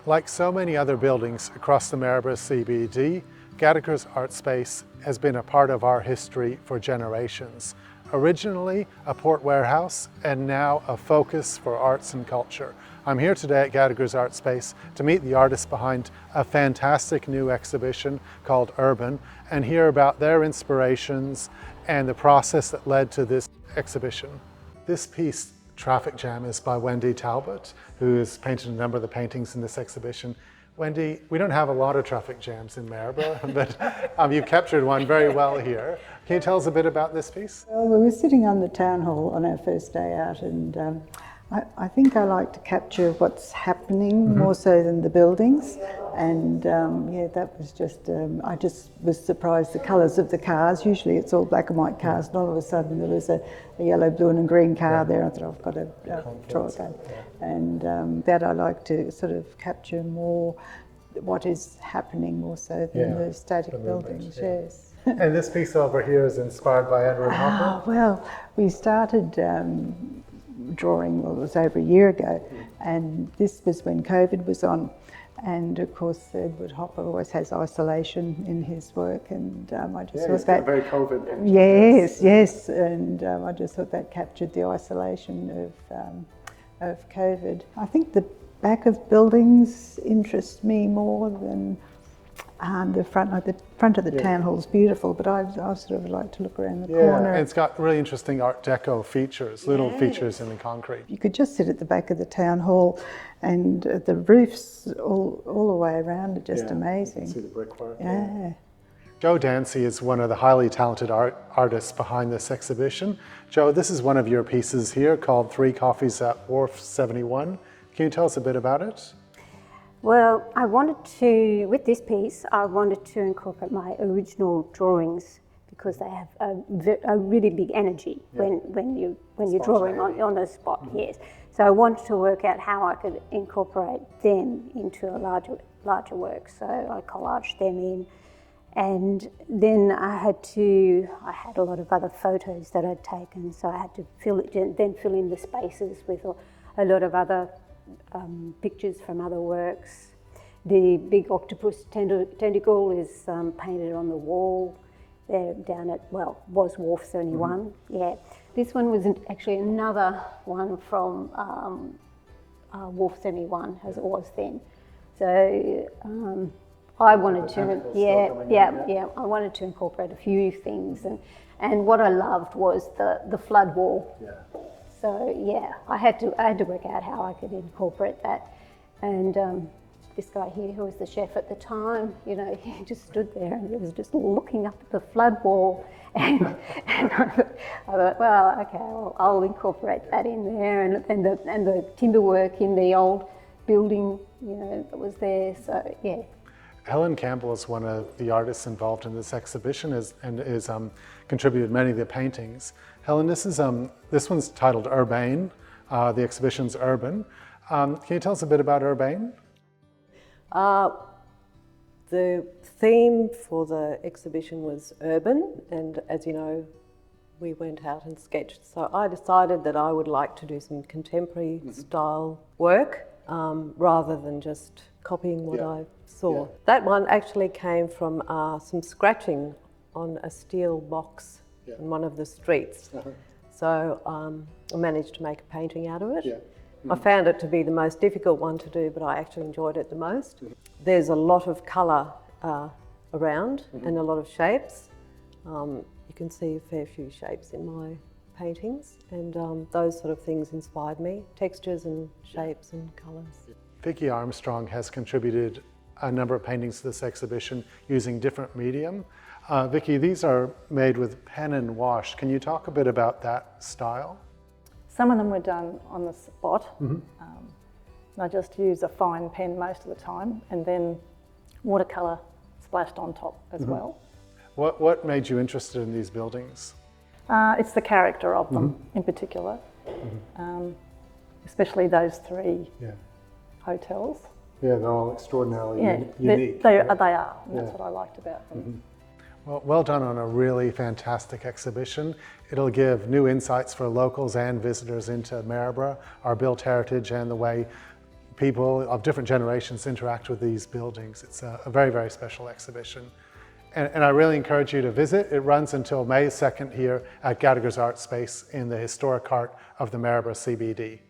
Like so many other buildings across the Maryborough CBD, Gatakers Artspace has been a part of our history for generations. Originally a port warehouse and now a focus for arts and culture. I'm here today at Gatakers Artspace to meet the artists behind a fantastic new exhibition called Urban and hear about their inspirations and the process that led to this exhibition. This piece, Traffic Jam, is by Wendy Talbot, who has painted a number of the paintings in this exhibition. Wendy, we don't have a lot of traffic jams in Maryborough, but you've captured one very well here. Can you tell us a bit about this piece? Well, we were sitting on the town hall on our first day out, and I think I like to capture what's happening more so than the buildings. And yeah, that was just, I just was surprised the colours of the cars. Usually it's all black and white cars, and all of a sudden there was a yellow, blue and a green car there. I thought, I've got to draw it down. And that I like to sort of capture more what is happening more so than the static buildings, yes. And this piece over here is inspired by Edward Hopper? Well, we started drawing, well, it was over a year ago, and this was when COVID was on. And of course, Edward Hopper always has isolation in his work, and I just thought that very COVID picture. Yes, and I just thought that captured the isolation of COVID. I think the back of buildings interest me more than the front. Like the front of the town hall is beautiful, but I sort of like to look around the corner. And it's got really interesting Art Deco features, little features in the concrete. You could just sit at the back of the town hall, and the roofs all the way around are just amazing. You can see the brickwork. Yeah. Joe Dancy is one of the highly talented artists behind this exhibition. Joe, this is one of your pieces here called 3 Coffees at Wharf 71. Can you tell us a bit about it? Well, I wanted to, with this piece, I wanted to incorporate my original drawings because they have a really big energy when you're drawing on the spot. Yes, so I wanted to work out how I could incorporate them into a larger work. So I collaged them in, and then I had a lot of other photos that I'd taken, so I had to fill in the spaces with a lot of other pictures from other works. The big octopus tentacle is painted on the wall there down at, was Wharf 71. Yeah, this one was actually another one from Wharf 71, as it was then. So I wanted to, I wanted to incorporate a few things, and what I loved was the flood wall. Yeah. So yeah, I had to work out how I could incorporate that. And this guy here, who was the chef at the time, you know, he just stood there and he was just looking up at the flood wall. And I thought, well, okay, I'll incorporate that in there, and the timber work in the old building, you know, that was there. So yeah. Helen Campbell is one of the artists involved in this exhibition and is contributed many of the paintings. Helen, this one's titled Urbane. The exhibition's Urban. Can you tell us a bit about Urbane? The theme for the exhibition was urban, and as you know, we went out and sketched. So I decided that I would like to do some contemporary style work rather than just copying what I saw. That one actually came from some scratching on a steel box in one of the streets. So I managed to make a painting out of it. I found it to be the most difficult one to do, but I actually enjoyed it the most. There's a lot of colour around and a lot of shapes. You can see a fair few shapes in my paintings, and those sort of things inspired me, textures and shapes and colours. Vicky Armstrong has contributed a number of paintings to this exhibition using different medium. Vicky, these are made with pen and wash. Can you talk a bit about that style? Some of them were done on the spot. I just use a fine pen most of the time, and then watercolour splashed on top as well. What made you interested in these buildings? It's the character of them in particular, especially those 3 hotels. Yeah, they're all extraordinarily unique. They are, and that's what I liked about them. Well done on a really fantastic exhibition. It'll give new insights for locals and visitors into Maryborough, our built heritage, and the way people of different generations interact with these buildings. It's a very, very special exhibition. And I really encourage you to visit. It runs until May 2nd here at Gatakers Artspace in the historic heart of the Maryborough CBD.